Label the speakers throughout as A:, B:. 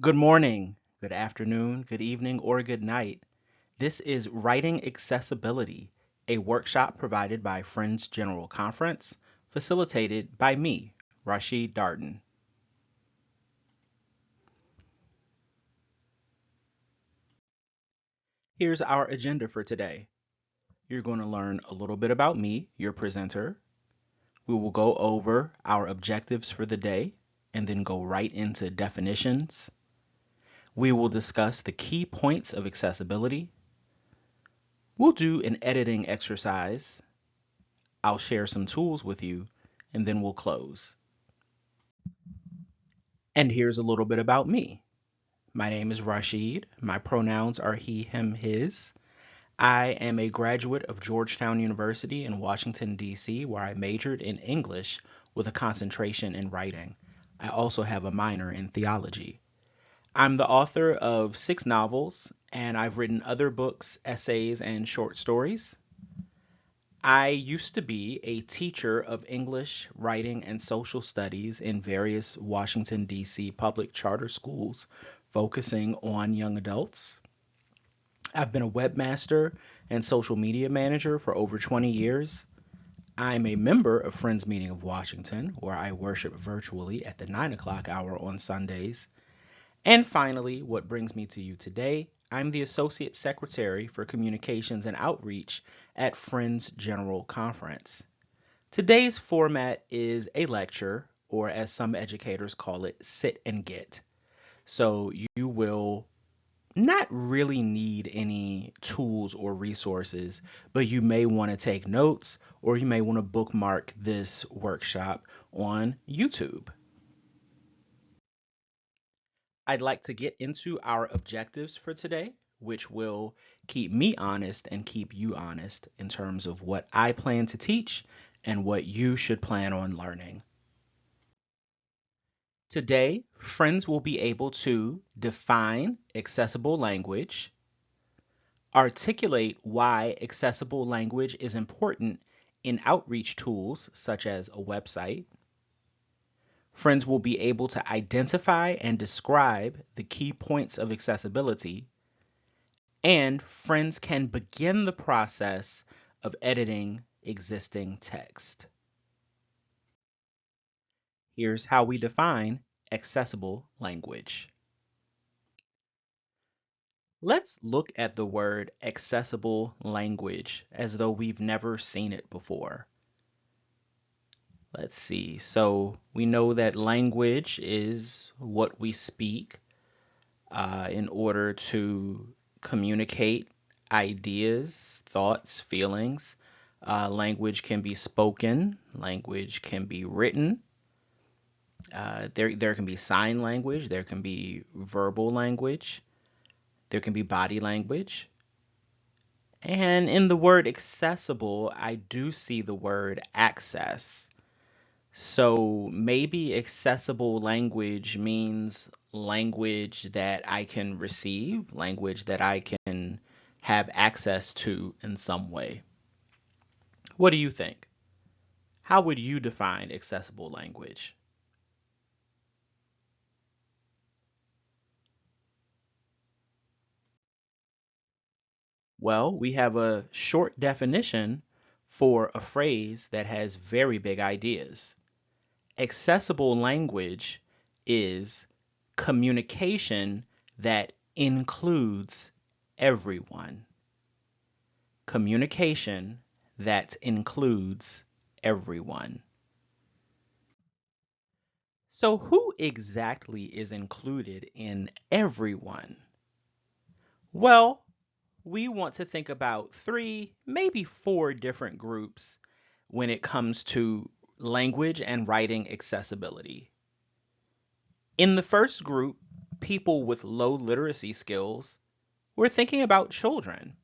A: Good morning, good afternoon, good evening, or good night. This is Writing Accessibility, a workshop provided by Friends General Conference, facilitated by me, Rashid Darden. Here's our agenda for today. You're going to learn a little bit about me, your presenter. We will go over our objectives for the day and then go right into definitions. We will discuss the key points of accessibility. We'll do an editing exercise. I'll share some tools with you, and then we'll close. And here's a little bit about me. My name is Rashid. My pronouns are he, him, his. I am a graduate of Georgetown University in Washington, D.C., where I majored in English with a concentration in writing. I also have a minor in theology. I'm the author of 6 novels, and I've written other books, essays, and short stories. I used to be a teacher of English, writing, and social studies in various Washington, D.C. public charter schools focusing on young adults. I've been a webmaster and social media manager for over 20 years. I'm a member of Friends Meeting of Washington, where I worship virtually at the 9 o'clock hour on Sundays. And finally, what brings me to you today, I'm the Associate Secretary for Communications and Outreach at Friends General Conference. Today's format is a lecture, or as some educators call it, sit and get. So you will not really need any tools or resources, but you may want to take notes or you may want to bookmark this workshop on YouTube. I'd like to get into our objectives for today, which will keep me honest and keep you honest in terms of what I plan to teach and what you should plan on learning. Today, friends will be able to define accessible language, articulate why accessible language is important in outreach tools such as a website. Friends will be able to identify and describe the key points of accessibility, and friends can begin the process of editing existing text. Here's how we define accessible language. Let's look at the word accessible language as though we've never seen it before. Let's see. So we know that language is what we speak in order to communicate ideas, thoughts, feelings. Language can be spoken, language can be written. There can be sign language, there can be verbal language, there can be body language. And in the word accessible, I do see the word access. So maybe accessible language means language that I can receive, language that I can have access to in some way. What do you think? How would you define accessible language? Well, we have a short definition for a phrase that has very big ideas. Accessible language is communication that includes everyone. Communication that includes everyone. So, who exactly is included in everyone? Well, we want to think about 3, maybe 4 different groups when it comes to language and writing accessibility. In the first group, people with low literacy skills, we're thinking about children.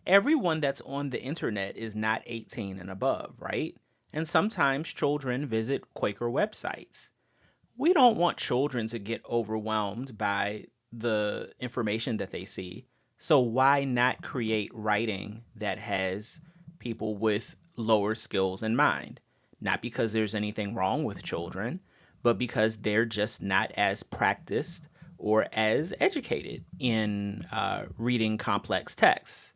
A: Everyone that's on the internet is not 18 and above, right? And sometimes children visit Quaker websites. We don't want children to get overwhelmed by the information that they see. So why not create writing that has people with lower skills in mind? Not because there's anything wrong with children, but because they're just not as practiced or as educated in reading complex texts.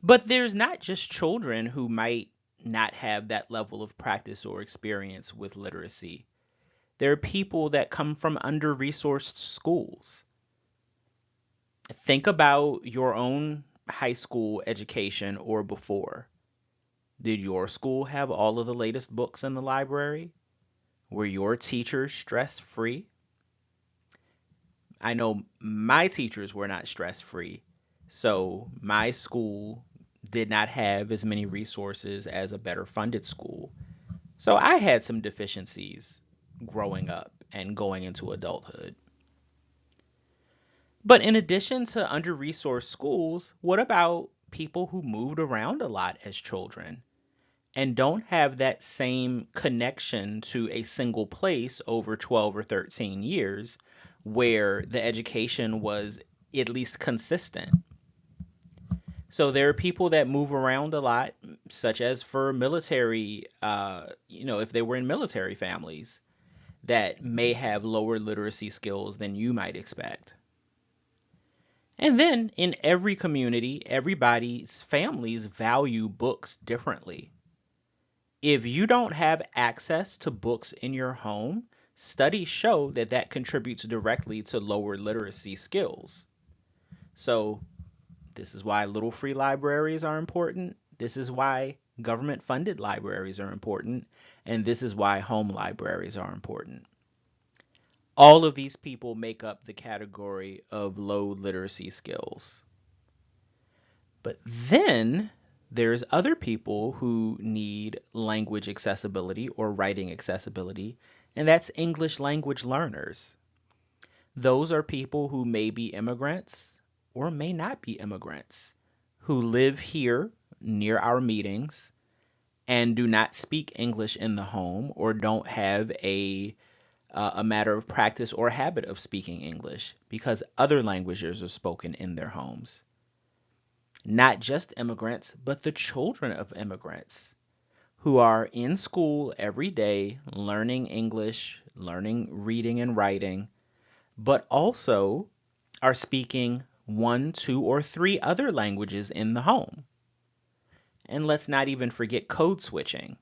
A: But there's not just children who might not have that level of practice or experience with literacy. There are people that come from under resourced schools. Think about your own high school education or before. Did your school have all of the latest books in the library? Were your teachers stress free? I know my teachers were not stress free, so my school did not have as many resources as a better funded school. So I had some deficiencies growing up and going into adulthood. But in addition to under resourced schools, what about people who moved around a lot as children and don't have that same connection to a single place over 12 or 13 years where the education was at least consistent? So there are people that move around a lot, such as for military, if they were in military families that may have lower literacy skills than you might expect. And then in every community, everybody's families value books differently. If you don't have access to books in your home, studies show that that contributes directly to lower literacy skills. So, this is why little free libraries are important. This is why government funded libraries are important. And this is why home libraries are important. All of these people make up the category of low literacy skills. But then there's other people who need language accessibility or writing accessibility, and that's English language learners. Those are people who may be immigrants or may not be immigrants, who live here near our meetings and do not speak English in the home or don't have a matter of practice or habit of speaking English because other languages are spoken in their homes. Not just immigrants, but the children of immigrants who are in school every day learning English, learning reading and writing, but also are speaking one, two, or three other languages in the home. And let's not even forget code switching.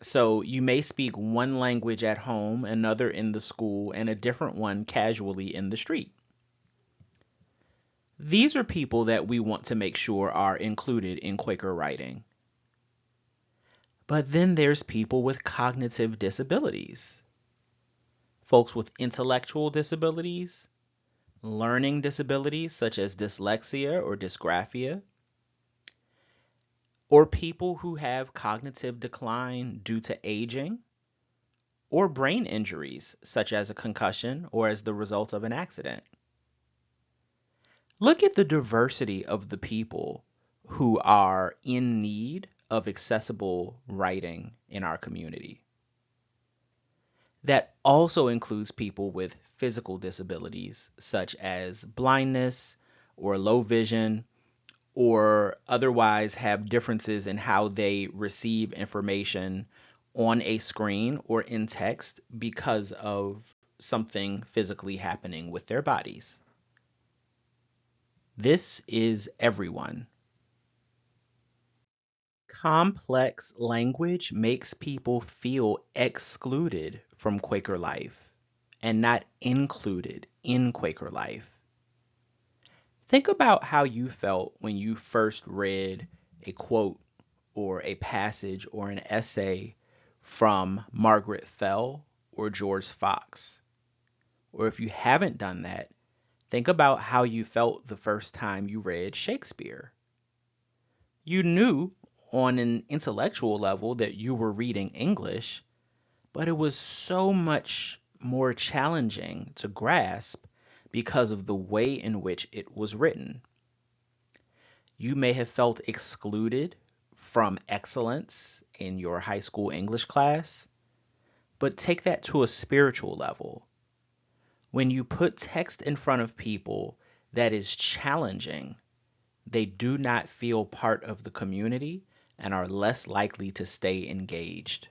A: So you may speak one language at home, another in the school, and a different one casually in the street. These are people that we want to make sure are included in Quaker writing. But then there's people with cognitive disabilities, folks with intellectual disabilities, learning disabilities such as dyslexia or dysgraphia, or people who have cognitive decline due to aging, or brain injuries such as a concussion or as the result of an accident. Look at the diversity of the people who are in need of accessible writing in our community. That also includes people with physical disabilities such as blindness or low vision, or otherwise have differences in how they receive information on a screen or in text because of something physically happening with their bodies. This is everyone. Complex language makes people feel excluded from Quaker life and not included in Quaker life. Think about how you felt when you first read a quote or a passage or an essay from Margaret Fell or George Fox. Or if you haven't done that, think about how you felt the first time you read Shakespeare. You knew on an intellectual level that you were reading English, but it was so much more challenging to grasp because of the way in which it was written. You may have felt excluded from excellence in your high school English class, but take that to a spiritual level. When you put text in front of people that is challenging, they do not feel part of the community and are less likely to stay engaged.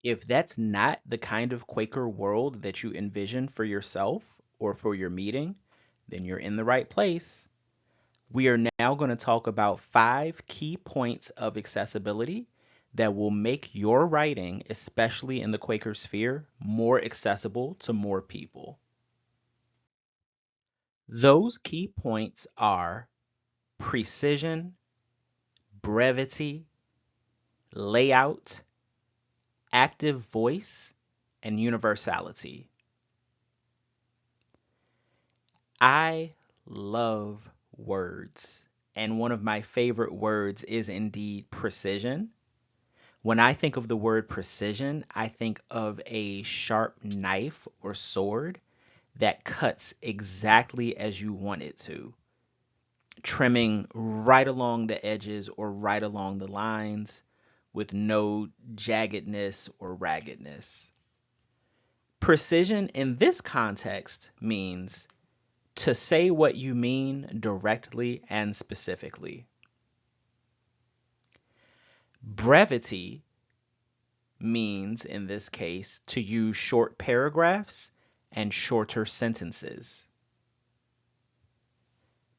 A: If that's not the kind of Quaker world that you envision for yourself or for your meeting, then you're in the right place. We are now going to talk about 5 key points of accessibility that will make your writing, especially in the Quaker sphere, more accessible to more people. Those key points are precision, brevity, layout, active voice, and universality. I love words, and one of my favorite words is indeed precision. When I think of the word precision, I think of a sharp knife or sword that cuts exactly as you want it to, trimming right along the edges or right along the lines with no jaggedness or raggedness. Precision in this context means to say what you mean directly and specifically. Brevity means, in this case, to use short paragraphs and shorter sentences.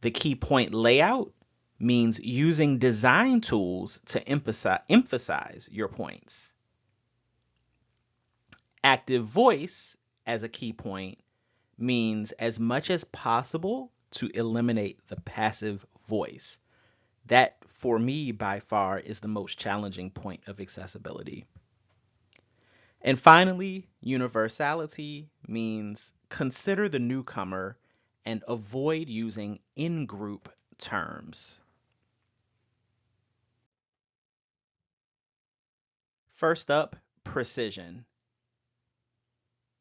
A: The key point layout means using design tools to emphasize your points. Active voice, as a key point, means as much as possible to eliminate the passive voice. That, for me, by far, is the most challenging point of accessibility. And finally, universality means consider the newcomer and avoid using in-group terms. First up, precision.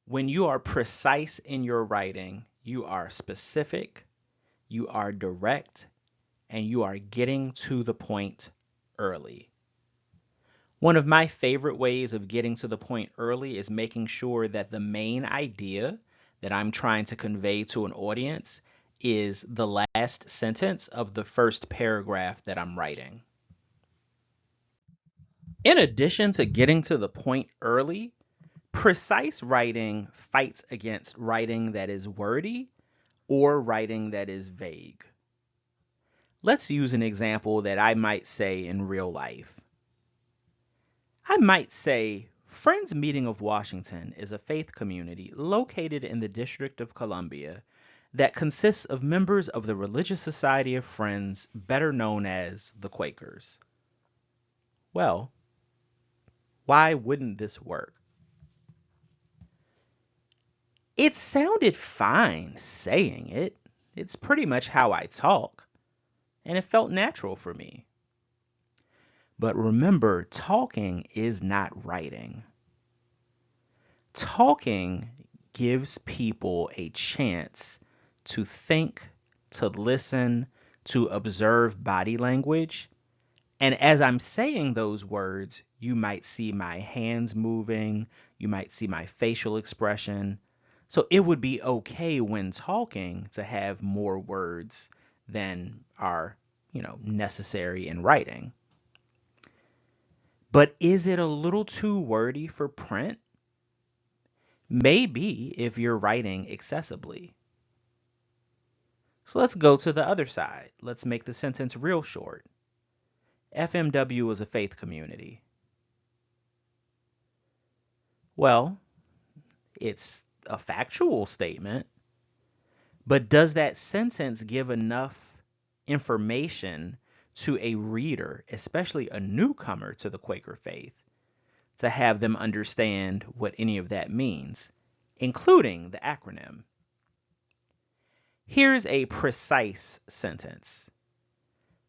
A: When you are precise in your writing, you are specific, you are direct, and you are getting to the point early. One of my favorite ways of getting to the point early is making sure that the main idea that I'm trying to convey to an audience is the last sentence of the first paragraph that I'm writing. In addition to getting to the point early, precise writing fights against writing that is wordy or writing that is vague. Let's use an example that I might say in real life. I might say, Friends Meeting of Washington is a faith community located in the District of Columbia that consists of members of the Religious Society of Friends, better known as the Quakers. Well, why wouldn't this work? It sounded fine saying it. It's pretty much how I talk, and it felt natural for me. But remember, talking is not writing. Talking gives people a chance to think, to listen, to observe body language. And as I'm saying those words, you might see my hands moving, you might see my facial expression. So it would be okay when talking to have more words than are, necessary in writing. But is it a little too wordy for print? Maybe if you're writing accessibly. So let's go to the other side. Let's make the sentence real short. FMW is a faith community. Well, it's a factual statement, but does that sentence give enough information to a reader, especially a newcomer to the Quaker faith, to have them understand what any of that means, including the acronym? Here's a precise sentence.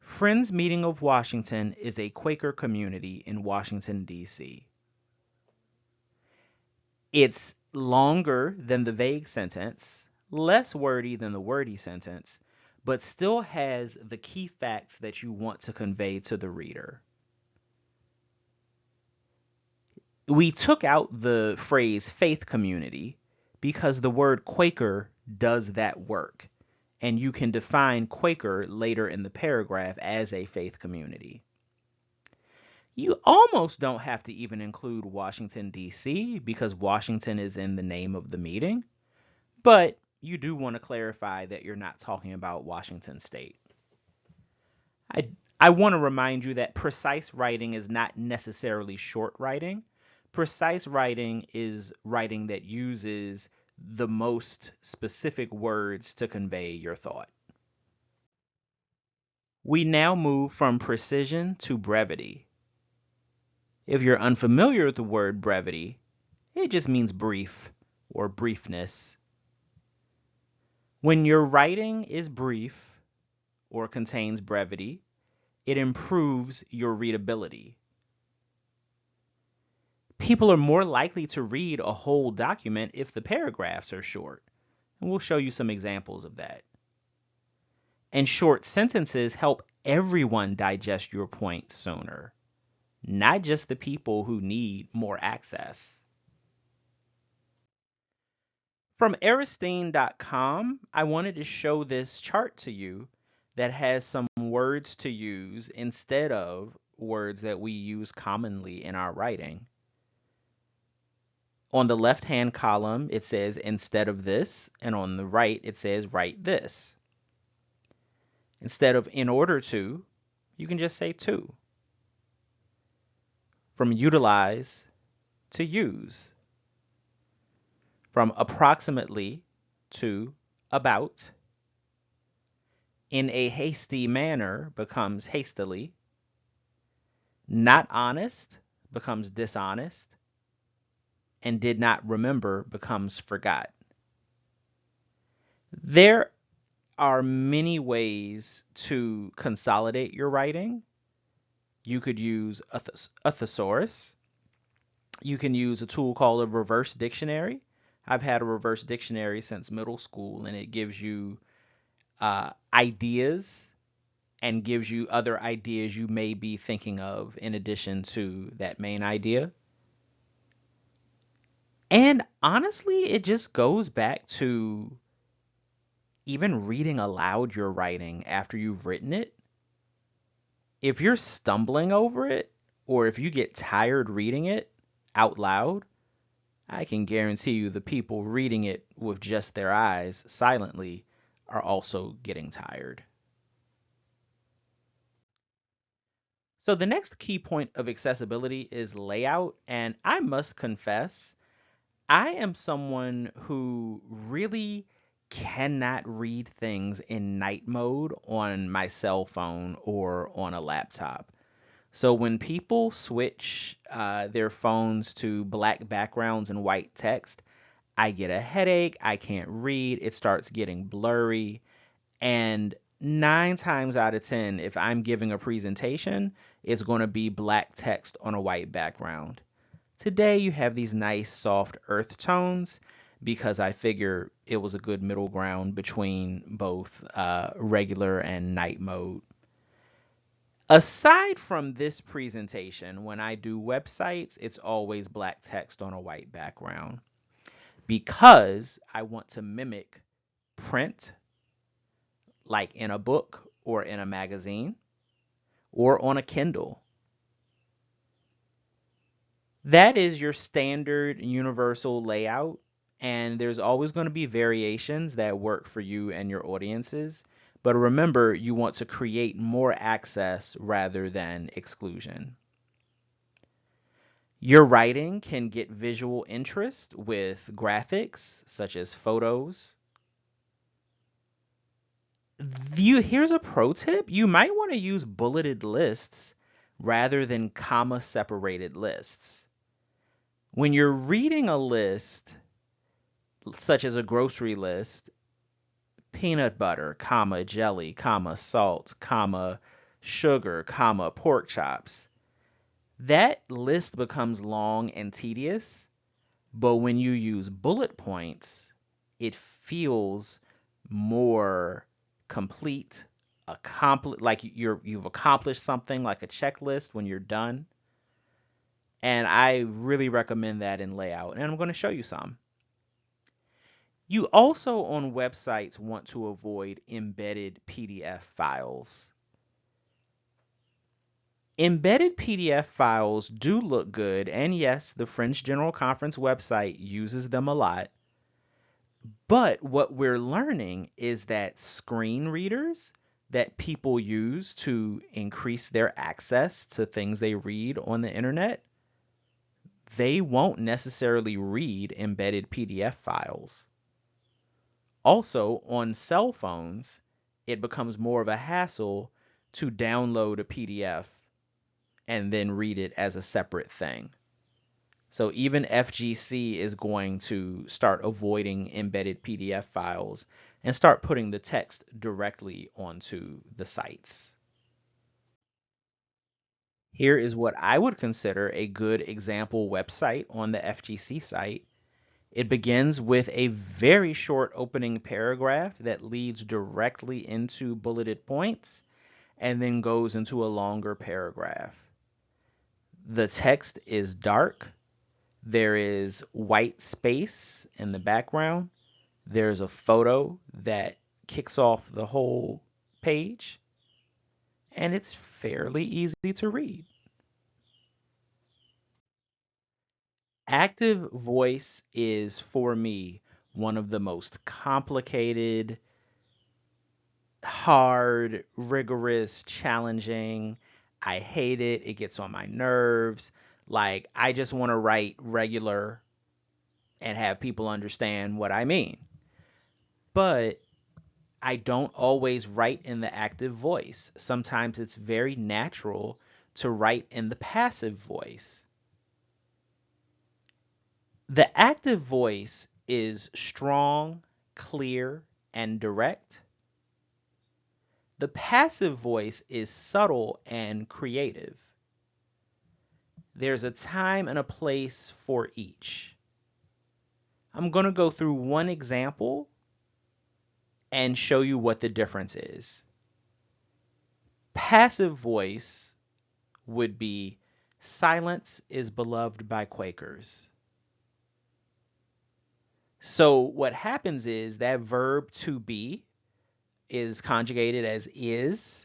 A: Friends Meeting of Washington is a Quaker community in Washington, D.C. It's longer than the vague sentence, less wordy than the wordy sentence, but still has the key facts that you want to convey to the reader. We took out the phrase faith community because the word Quaker does that work, and you can define Quaker later in the paragraph as a faith community. You almost don't have to even include Washington, D.C., because Washington is in the name of the meeting, but you do want to clarify that you're not talking about Washington State. I, I want to remind you that precise writing is not necessarily short writing. Precise writing is writing that uses the most specific words to convey your thought. We now move from precision to brevity. If you're unfamiliar with the word brevity, it just means brief or briefness. When your writing is brief or contains brevity, it improves your readability. People are more likely to read a whole document if the paragraphs are short. And we'll show you some examples of that. And short sentences help everyone digest your point sooner, not just the people who need more access. From Aristine.com, I wanted to show this chart to you that has some words to use instead of words that we use commonly in our writing. On the left-hand column, it says instead of this, and on the right, it says write this. Instead of in order to, you can just say to. From utilize to use. From approximately to about. In a hasty manner becomes hastily. Not honest becomes dishonest. And did not remember becomes forgot. There are many ways to consolidate your writing. You could use a thesaurus. You can use a tool called a reverse dictionary. I've had a reverse dictionary since middle school, and it gives you ideas and gives you other ideas you may be thinking of in addition to that main idea. And honestly, it just goes back to even reading aloud your writing after you've written it. If you're stumbling over it, or if you get tired reading it out loud, I can guarantee you the people reading it with just their eyes silently are also getting tired. So the next key point of accessibility is layout, and I must confess, I am someone who really cannot read things in night mode on my cell phone or on a laptop. So when people switch their phones to black backgrounds and white text, I get a headache. I can't read. It starts getting blurry. And 9 times out of 10, if I'm giving a presentation, it's going to be black text on a white background. Today, you have these nice soft earth tones because I figure it was a good middle ground between both regular and night mode. Aside from this presentation, when I do websites, it's always black text on a white background because I want to mimic print, like in a book or in a magazine or on a Kindle. That is your standard universal layout, and there's always going to be variations that work for you and your audiences. But remember, you want to create more access rather than exclusion. Your writing can get visual interest with graphics, such as photos. Here's a pro tip. You might want to use bulleted lists rather than comma separated lists. When you're reading a list, such as a grocery list, peanut butter, comma, jelly, comma, salt, comma, sugar, comma, pork chops, that list becomes long and tedious. But when you use bullet points, it feels more complete, like you've accomplished something, like a checklist when you're done. And I really recommend that in layout. And I'm going to show you some. You also on websites want to avoid embedded PDF files. Embedded PDF files do look good, and yes, the French General Conference website uses them a lot. But what we're learning is that screen readers that people use to increase their access to things they read on the internet, they won't necessarily read embedded PDF files. Also, on cell phones, it becomes more of a hassle to download a PDF and then read it as a separate thing. So even FGC is going to start avoiding embedded PDF files and start putting the text directly onto the sites. Here is what I would consider a good example website on the FGC site. It begins with a very short opening paragraph that leads directly into bulleted points and then goes into a longer paragraph. The text is dark. There is white space in the background. There's a photo that kicks off the whole page, and it's fairly easy to read. Active voice is, for me, one of the most complicated, hard, rigorous, challenging. I hate it. It gets on my nerves. Like, I just want to write regular and have people understand what I mean. But I don't always write in the active voice. Sometimes it's very natural to write in the passive voice. The active voice is strong, clear, and direct. The passive voice is subtle and creative. There's a time and a place for each. I'm going to go through one example and show you what the difference is. Passive voice would be silence is beloved by Quakers. So what happens is that verb to be is conjugated as is,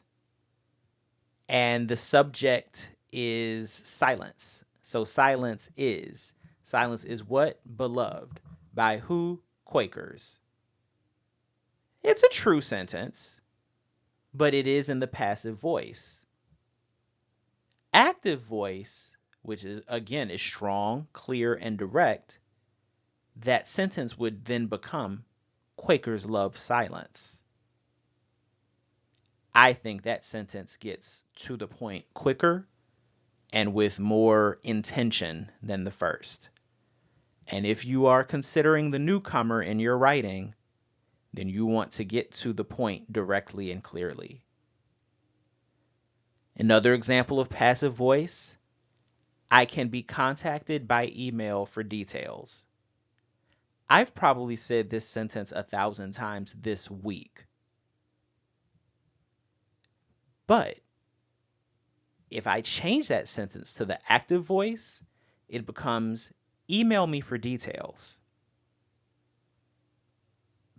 A: and the subject is silence. So silence is. Silence is what? Beloved. By who? Quakers. It's a true sentence, but it is in the passive voice. Active voice, which is again is strong, clear, and direct, that sentence would then become Quakers love silence. I think that sentence gets to the point quicker and with more intention than the first. And if you are considering the newcomer in your writing, then you want to get to the point directly and clearly. Another example of passive voice, I can be contacted by email for details. I've probably said this sentence 1,000 times this week. But if I change that sentence to the active voice, it becomes email me for details.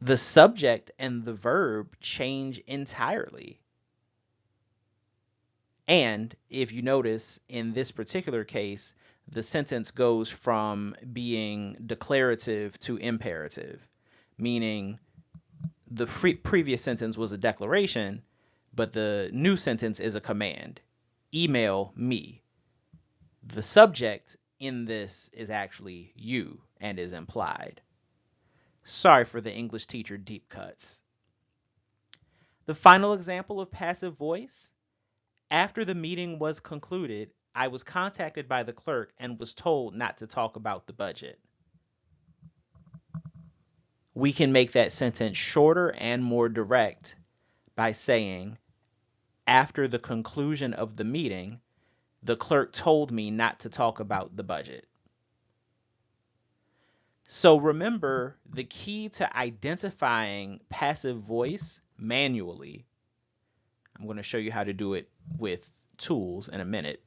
A: The subject and the verb change entirely. And if you notice, in this particular case, the sentence goes from being declarative to imperative, meaning the previous sentence was a declaration, but the new sentence is a command. Email me. The subject in this is actually you and is implied. Sorry for the English teacher deep cuts. The final example of passive voice. After the meeting was concluded, I was contacted by the clerk and was told not to talk about the budget. We can make that sentence shorter and more direct by saying, after the conclusion of the meeting, the clerk told me not to talk about the budget. So remember, the key to identifying passive voice manually, I'm going to show you how to do it with tools in a minute.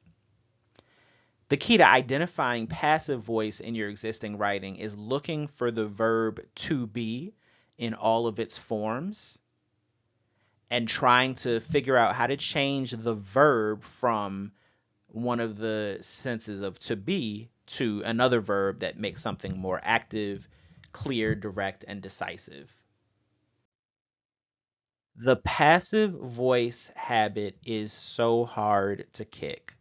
A: The key to identifying passive voice in your existing writing is looking for the verb to be in all of its forms and trying to figure out how to change the verb from one of the senses of to be to another verb that makes something more active, clear, direct, and decisive. The passive voice habit is so hard to kick.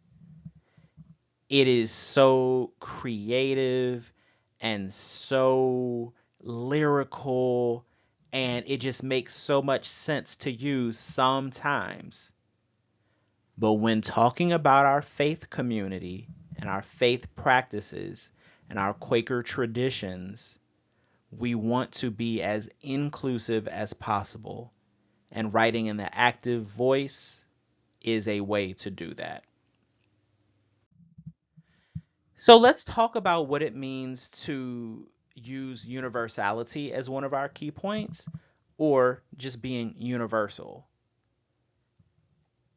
A: It is so creative and so lyrical, and it just makes so much sense to use sometimes. But when talking about our faith community and our faith practices and our Quaker traditions, we want to be as inclusive as possible. And writing in the active voice is a way to do that. So let's talk about what it means to use universality as one of our key points or just being universal.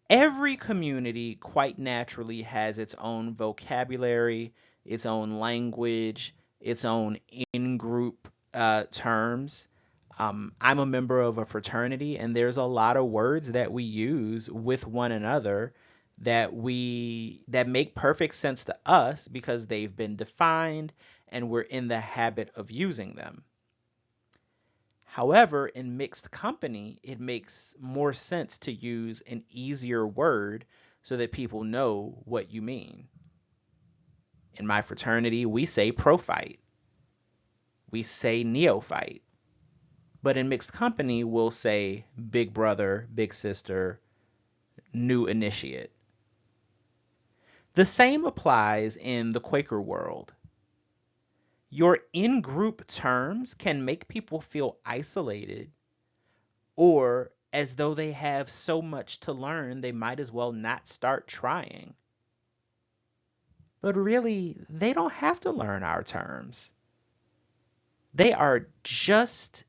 A: Every community quite naturally has its own vocabulary, its own language, its own in group terms. I'm a member of a fraternity, and there's a lot of words that we use with one another that make perfect sense to us because they've been defined and we're in the habit of using them. However, in mixed company, it makes more sense to use an easier word so that people know what you mean. In my fraternity, we say prophyte, we say neophyte, but in mixed company, we'll say big brother, big sister, new initiate. The same applies in the Quaker world. Your in group terms can make people feel isolated or as though they have so much to learn they might as well not start trying. But really, they don't have to learn our terms. They are just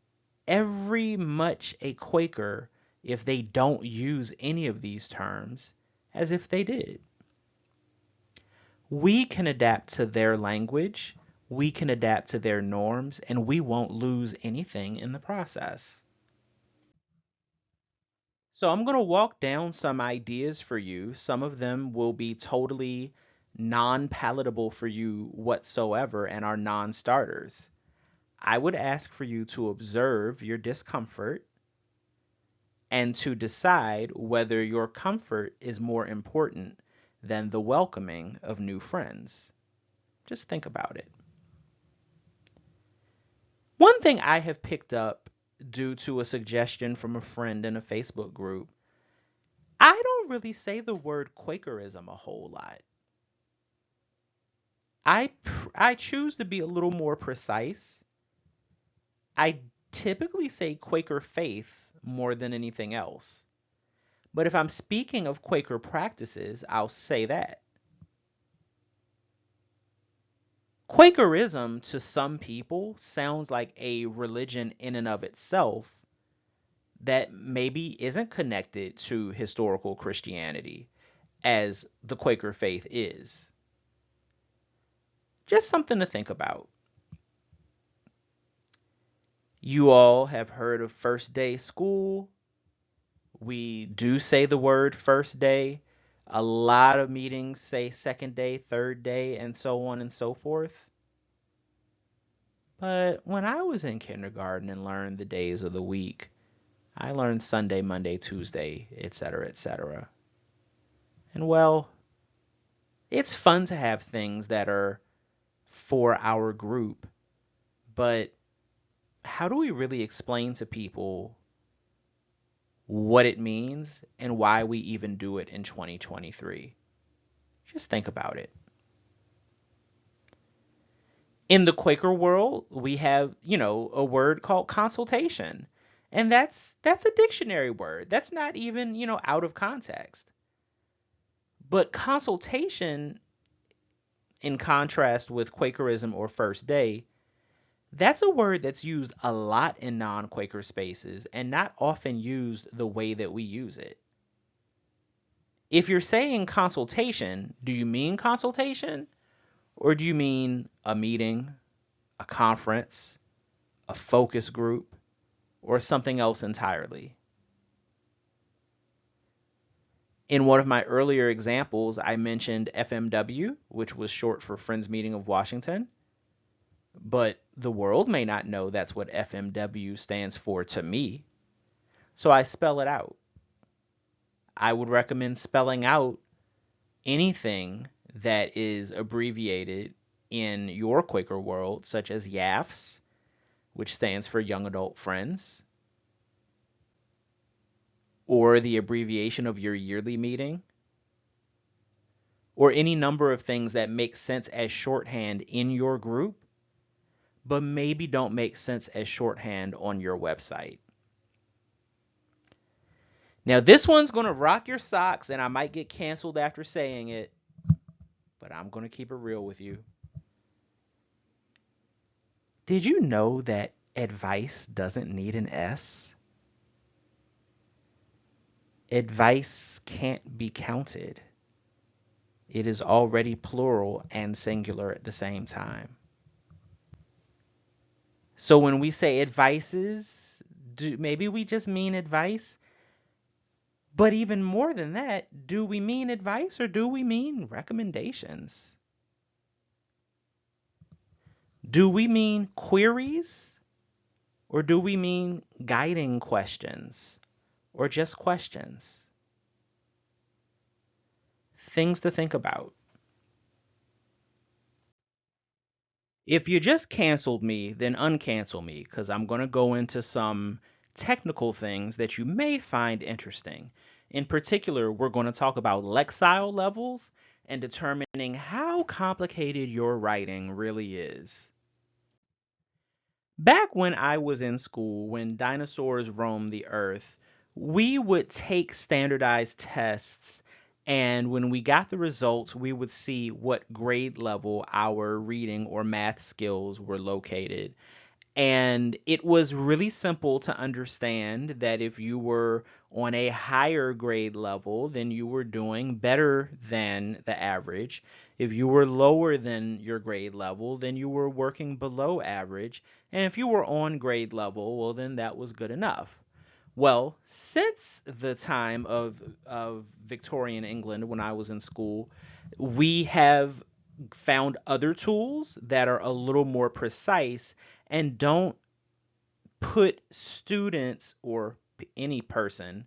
A: every much a Quaker if they don't use any of these terms as if they did. We can adapt to their language, we can adapt to their norms, and we won't lose anything in the process. So I'm going to walk down some ideas for you. Some of them will be totally non-palatable for you whatsoever and are non-starters. I would ask for you to observe your discomfort and to decide whether your comfort is more important than the welcoming of new friends. Just think about it. One thing I have picked up due to a suggestion from a friend in a Facebook group, I don't really say the word Quakerism a whole lot. I choose to be a little more precise. I typically say Quaker faith more than anything else. But if I'm speaking of Quaker practices, I'll say that. Quakerism to some people sounds like a religion in and of itself that maybe isn't connected to historical Christianity as the Quaker faith is. Just something to think about. You all have heard of first day school. We do say the word first day. A lot of meetings say second day, third day, and so on and so forth. But when I was in kindergarten and learned the days of the week, I learned Sunday, Monday, Tuesday, etc., etc. And well, it's fun to have things that are for our group, but how do we really explain to people what it means and why we even do it in 2023? Just think about it. In the Quaker world, we have, a word called consultation. And that's a dictionary word. That's not even, out of context. But consultation, in contrast with Quakerism or first day, that's a word that's used a lot in non-Quaker spaces and not often used the way that we use it. If you're saying consultation, do you mean consultation? Or do you mean a meeting, a conference, a focus group, or something else entirely? In one of my earlier examples, I mentioned FMW, which was short for Friends Meeting of Washington, but the world may not know that's what FMW stands for to me, so I spell it out. I would recommend spelling out anything that is abbreviated in your Quaker world, such as YAFS, which stands for Young Adult Friends, or the abbreviation of your yearly meeting, or any number of things that make sense as shorthand in your group, but maybe don't make sense as shorthand on your website. Now, this one's going to rock your socks, and I might get canceled after saying it, but I'm going to keep it real with you. Did you know that advice doesn't need an S? Advice can't be counted. It is already plural and singular at the same time. So when we say advices, maybe we just mean advice? But even more than that, do we mean advice or do we mean recommendations? Do we mean queries or do we mean guiding questions or just questions? Things to think about. If you just canceled me, then uncancel me because I'm going to go into some technical things that you may find interesting. In particular, we're going to talk about Lexile levels and determining how complicated your writing really is. Back when I was in school, when dinosaurs roamed the earth, we would take standardized tests, and when we got the results, we would see what grade level our reading or math skills were located. And it was really simple to understand that if you were on a higher grade level, then you were doing better than the average. If you were lower than your grade level, then you were working below average. And if you were on grade level, well, then that was good enough. Well, since the time of Victorian England, when I was in school, we have found other tools that are a little more precise and don't put students or any person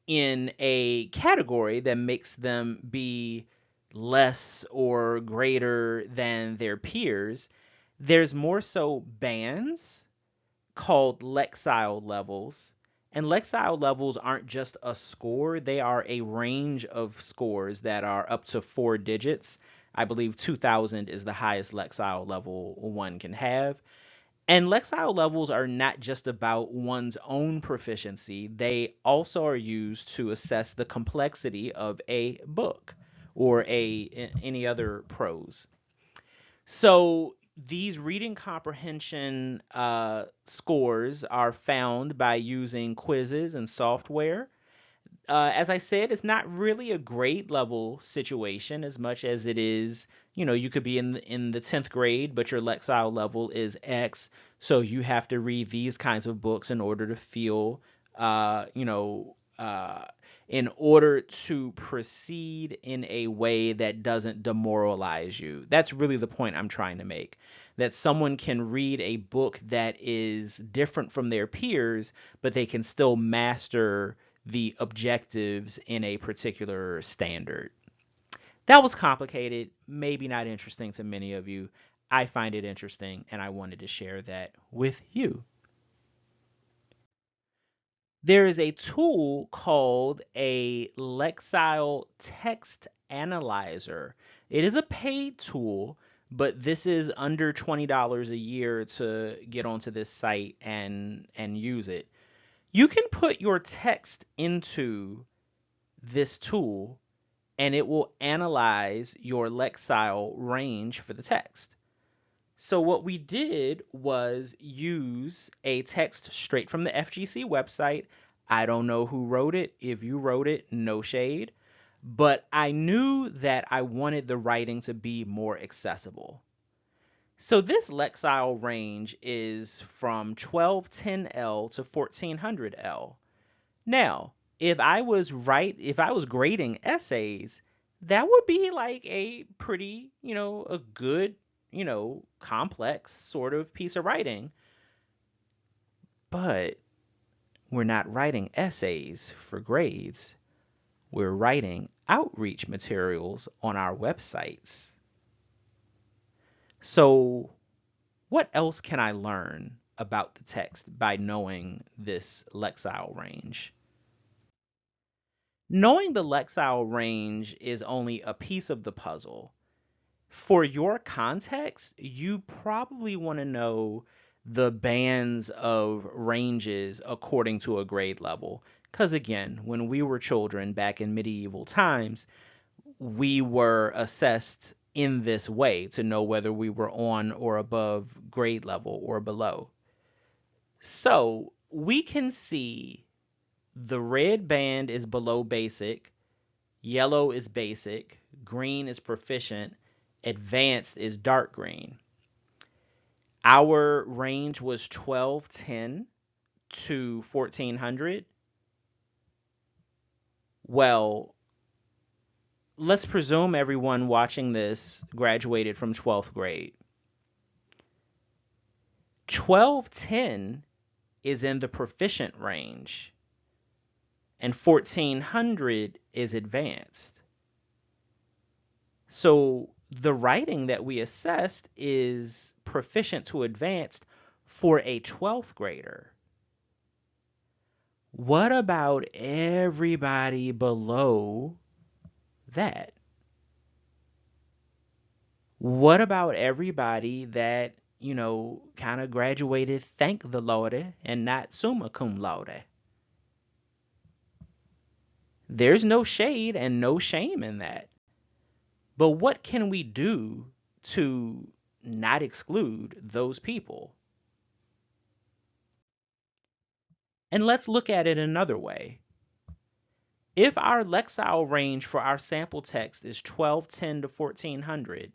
A: in a category that makes them be less or greater than their peers. There's more so bands called Lexile levels. And Lexile levels aren't just a score, they are a range of scores that are up to 4 digits. I believe 2000 is the highest Lexile level one can have. And Lexile levels are not just about one's own proficiency, they also are used to assess the complexity of a book or any other prose. So these reading comprehension scores are found by using quizzes and software. As I said, it's not really a grade level situation as much as it is, you could be in the 10th grade, but your Lexile level is X, so you have to read these kinds of books in order to feel, in order to proceed in a way that doesn't demoralize you. That's really the point I'm trying to make. That someone can read a book that is different from their peers, but they can still master the objectives in a particular standard. That was complicated, maybe not interesting to many of you. I find it interesting, and I wanted to share that with you. There is a tool called a Lexile Text Analyzer. It is a paid tool, but this is under $20 a year to get onto this site and use it. You can put your text into this tool and it will analyze your Lexile range for the text. So what we did was use a text straight from the FGC website. I don't know who wrote it. If you wrote it, no shade. But I knew that I wanted the writing to be more accessible. So this Lexile range is from 1210L to 1400L. Now, if I was grading essays, that would be like a pretty, a good, complex sort of piece of writing. But we're not writing essays for grades. We're writing outreach materials on our websites. So, what else can I learn about the text by knowing this lexile range? Knowing the lexile range is only a piece of the puzzle. For your context, you probably want to know the bands of ranges according to a grade level. Because again, when we were children back in medieval times, we were assessed in this way to know whether we were on or above grade level or below. So we can see the red band is below basic, yellow is basic, green is proficient, advanced is dark green. Our range was 1210 to 1400. Well, let's presume everyone watching this graduated from 12th grade. 1210 is in the proficient range, and 1400 is advanced. So the writing that we assessed is proficient to advanced for a 12th grader. What about everybody below that? What about everybody that, kind of graduated thank the Lord and not summa cum laude? There's no shade and no shame in that. But what can we do to not exclude those people? And let's look at it another way. If our lexile range for our sample text is 1210 to 1400,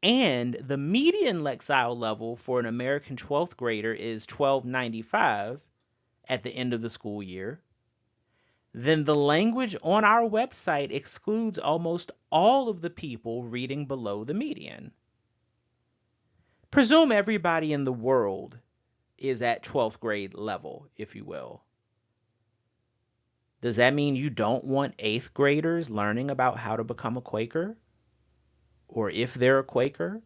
A: and the median lexile level for an American 12th grader is 1295 at the end of the school year, then the language on our website excludes almost all of the people reading below the median. Presume everybody in the world is at 12th grade level, if you will. Does that mean you don't want 8th graders learning about how to become a Quaker? Or if they're a Quaker?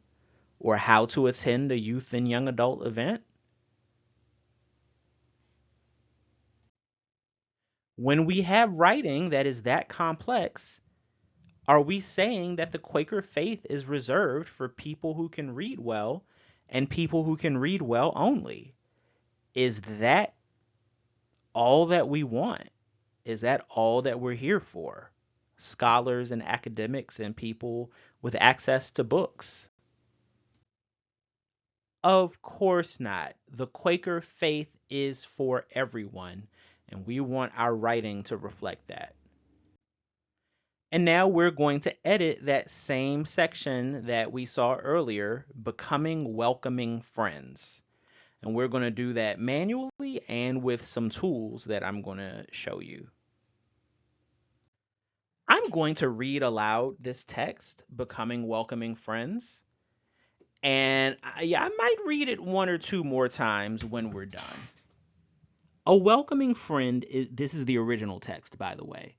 A: Or how to attend a youth and young adult event? When we have writing that is that complex, are we saying that the Quaker faith is reserved for people who can read well and people who can read well only? Is that all that we want? Is that all that we're here for? Scholars and academics and people with access to books? Of course not. The Quaker faith is for everyone, and we want our writing to reflect that. And now we're going to edit that same section that we saw earlier, becoming welcoming friends. And we're going to do that manually and with some tools that I'm going to show you. I'm going to read aloud this text, Becoming Welcoming Friends. And I might read it one or two more times when we're done. A welcoming friend this is the original text, by the way.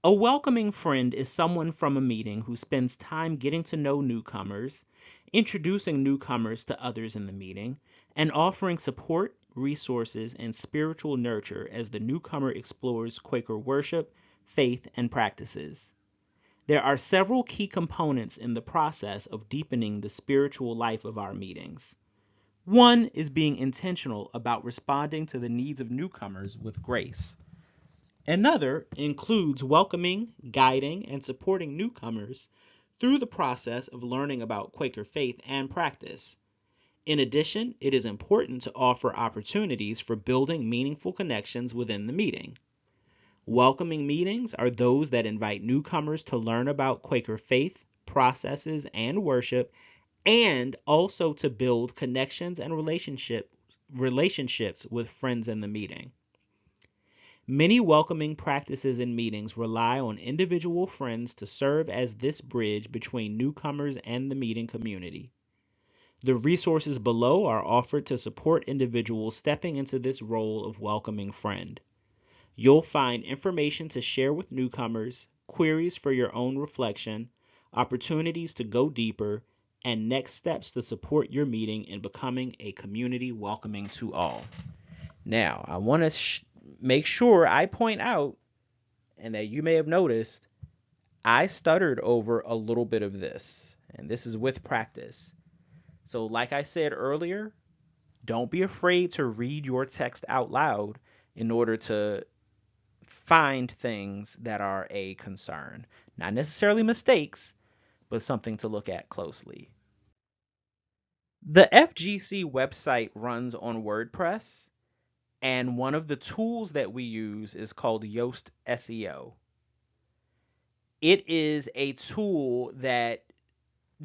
A: A welcoming friend is someone from a meeting who spends time getting to know newcomers, introducing newcomers to others in the meeting, and offering support, resources, and spiritual nurture as the newcomer explores Quaker worship, faith, and practices. There are several key components in the process of deepening the spiritual life of our meetings. One is being intentional about responding to the needs of newcomers with grace. Another includes welcoming, guiding, and supporting newcomers through the process of learning about Quaker faith and practice. In addition, it is important to offer opportunities for building meaningful connections within the meeting. Welcoming meetings are those that invite newcomers to learn about Quaker faith, processes, and worship, and also to build connections and relationships with friends in the meeting. Many welcoming practices and meetings rely on individual friends to serve as this bridge between newcomers and the meeting community. The resources below are offered to support individuals stepping into this role of welcoming friend. You'll find information to share with newcomers, queries for your own reflection, opportunities to go deeper, and next steps to support your meeting in becoming a community welcoming to all. Now, I want to make sure I point out, and that you may have noticed, I stuttered over a little bit of this, and this is with practice. So, like I said earlier, don't be afraid to read your text out loud in order to find things that are a concern. Not necessarily mistakes, but something to look at closely. The FGC website runs on WordPress, and one of the tools that we use is called Yoast SEO. It is a tool that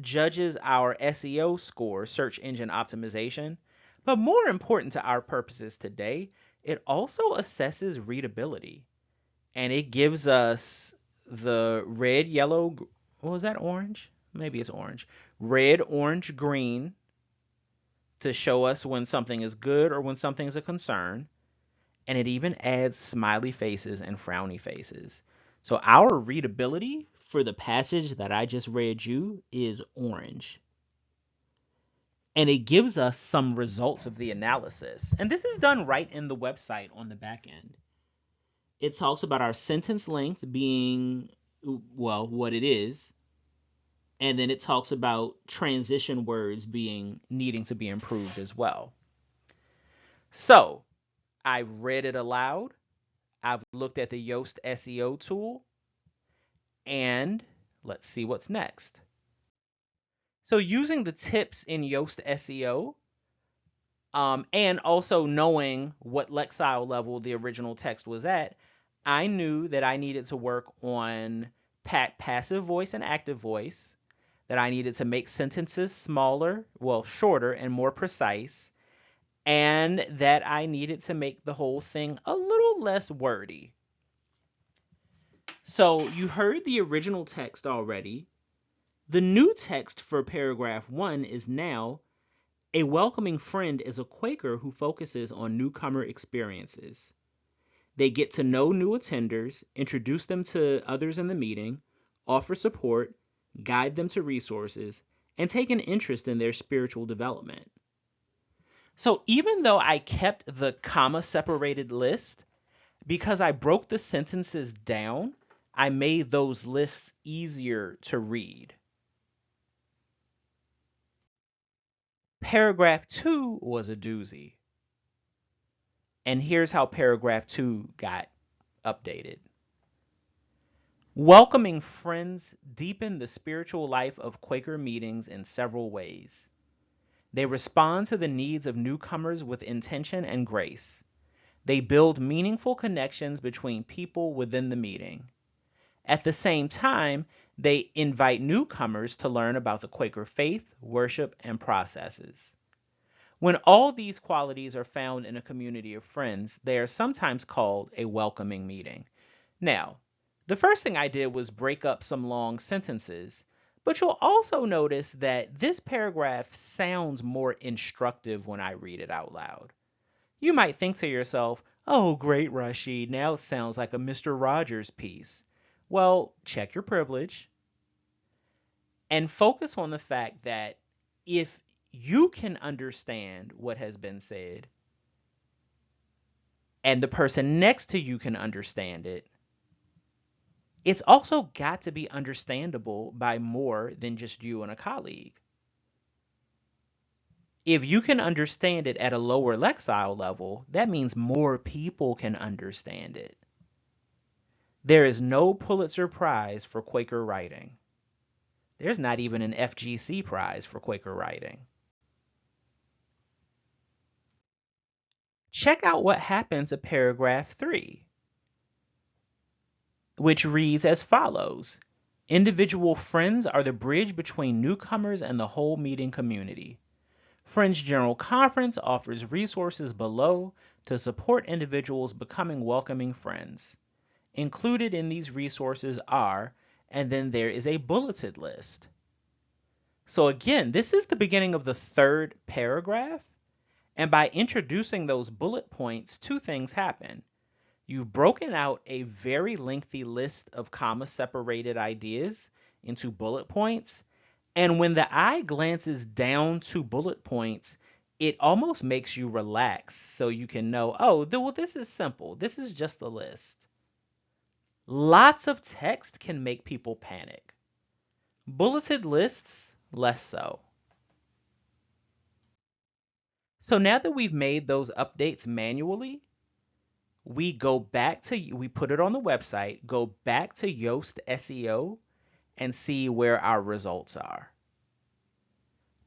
A: judges our SEO score, search engine optimization, but more important to our purposes today, it also assesses readability. And it gives us the red, yellow, what was that, orange? Maybe it's orange. Red, orange, green to show us when something is good or when something is a concern. And it even adds smiley faces and frowny faces. So our readability for the passage that I just read you is orange. And it gives us some results of the analysis. And this is done right in the website on the back end. It talks about our sentence length being, well, what it is. And then it talks about transition words needing to be improved as well. So I read it aloud. I've looked at the Yoast SEO tool. And let's see what's next. So using the tips in Yoast SEO, and also knowing what Lexile level the original text was at, I knew that I needed to work on passive voice and active voice, that I needed to make sentences smaller, well, shorter and more precise, and that I needed to make the whole thing a little less wordy. So you heard the original text already. The new text for paragraph 1 is now, a welcoming friend is a Quaker who focuses on newcomer experiences. They get to know new attenders, introduce them to others in the meeting, offer support, guide them to resources, and take an interest in their spiritual development. So even though I kept the comma-separated list, because I broke the sentences down, I made those lists easier to read. Paragraph 2 was a doozy. And here's how paragraph 2 got updated. Welcoming friends deepen the spiritual life of Quaker meetings in several ways. They respond to the needs of newcomers with intention and grace. They build meaningful connections between people within the meeting. At the same time, they invite newcomers to learn about the Quaker faith, worship, and processes. When all these qualities are found in a community of friends, they are sometimes called a welcoming meeting. Now, the first thing I did was break up some long sentences, but you'll also notice that this paragraph sounds more instructive when I read it out loud. You might think to yourself, oh, great, Rashid, now it sounds like a Mr. Rogers piece. Well, check your privilege and focus on the fact that if you can understand what has been said and the person next to you can understand it, it's also got to be understandable by more than just you and a colleague. If you can understand it at a lower Lexile level, that means more people can understand it. There is no Pulitzer Prize for Quaker writing. There's not even an FGC prize for Quaker writing. Check out what happens in paragraph 3, which reads as follows. Individual friends are the bridge between newcomers and the whole meeting community. Fringe General Conference offers resources below to support individuals becoming welcoming friends. Included in these resources are, and then there is a bulleted list. So again, this is the beginning of the third paragraph, and by introducing those bullet points, two things happen. You've broken out a very lengthy list of comma-separated ideas into bullet points, and when the eye glances down to bullet points, it almost makes you relax so you can know, oh, well, this is simple. This is just a list. Lots of text can make people panic. Bulleted lists, less so. So now that we've made those updates manually, we put it on the website, go back to Yoast SEO and see where our results are.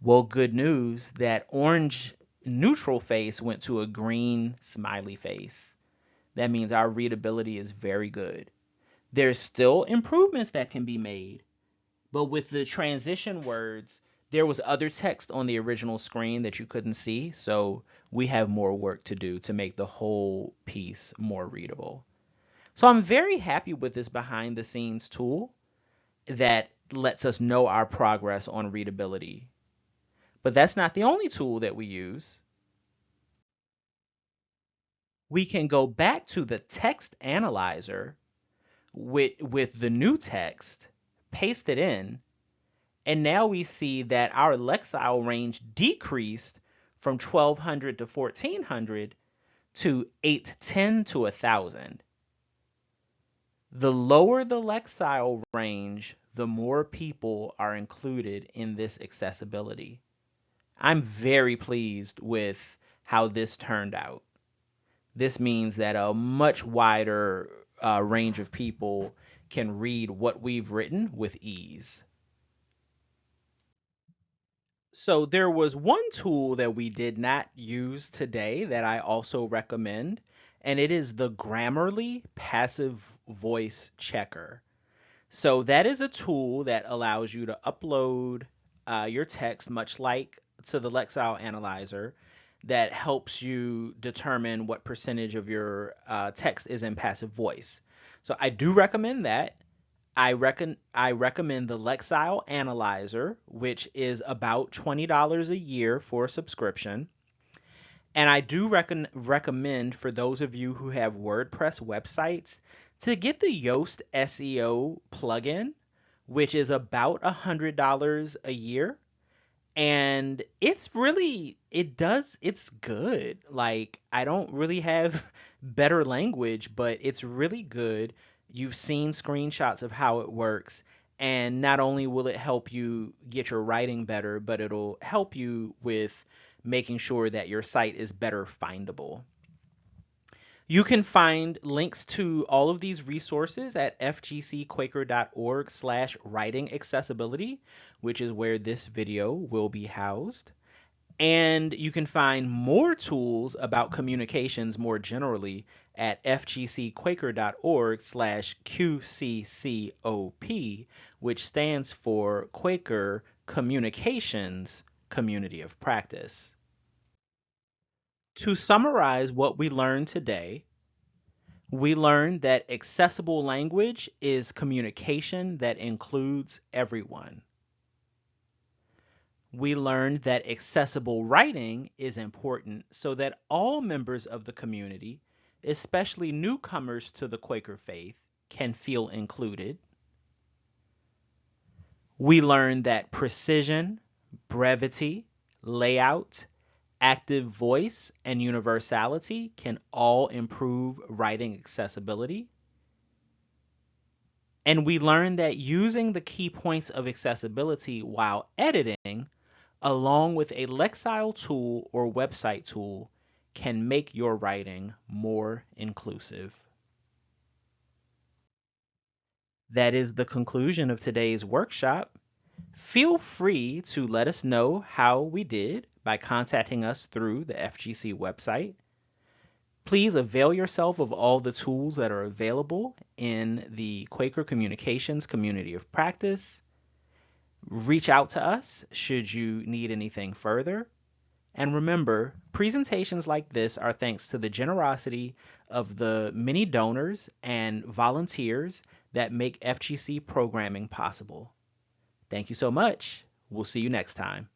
A: Well, good news, that orange neutral face went to a green smiley face. That means our readability is very good. There's still improvements that can be made, but with the transition words, there was other text on the original screen that you couldn't see, so we have more work to do to make the whole piece more readable. So I'm very happy with this behind the scenes tool that lets us know our progress on readability. But that's not the only tool that we use. We can go back to the text analyzer with the new text, paste it in, and now we see that our Lexile range decreased from 1200 to 1400 to 810 to 1000. The lower the Lexile range, the more people are included in this accessibility. I'm very pleased with how this turned out. This means that a much wider range of people can read what we've written with ease. So there was one tool that we did not use today that I also recommend, and it is the Grammarly Passive Voice Checker. So that is a tool that allows you to upload your text, much like to the Lexile Analyzer, that helps you determine what percentage of your text is in passive voice. So I do recommend that. I recommend the Lexile Analyzer, which is about $20 a year for a subscription. And I do recommend for those of you who have WordPress websites to get the Yoast SEO plugin, which is about $100 a year. And it's good. Like, I don't really have better language, but it's really good. You've seen screenshots of how it works. And not only will it help you get your writing better, but it'll help you with making sure that your site is better findable. You can find links to all of these resources at fgcquaker.org/writing accessibility, which is where this video will be housed. And you can find more tools about communications more generally at fgcquaker.org/QCCOP, which stands for Quaker Communications Community of Practice. To summarize what we learned today, we learned that accessible language is communication that includes everyone. We learned that accessible writing is important so that all members of the community, especially newcomers to the Quaker faith, can feel included. We learned that precision, brevity, layout, active voice, and universality can all improve writing accessibility. And we learned that using the key points of accessibility while editing, along with a Lexile tool or website tool, can make your writing more inclusive. That is the conclusion of today's workshop. Feel free to let us know how we did by contacting us through the FGC website. Please avail yourself of all the tools that are available in the Quaker Communications Community of Practice. Reach out to us should you need anything further. And remember, presentations like this are thanks to the generosity of the many donors and volunteers that make FGC programming possible. Thank you so much. We'll see you next time.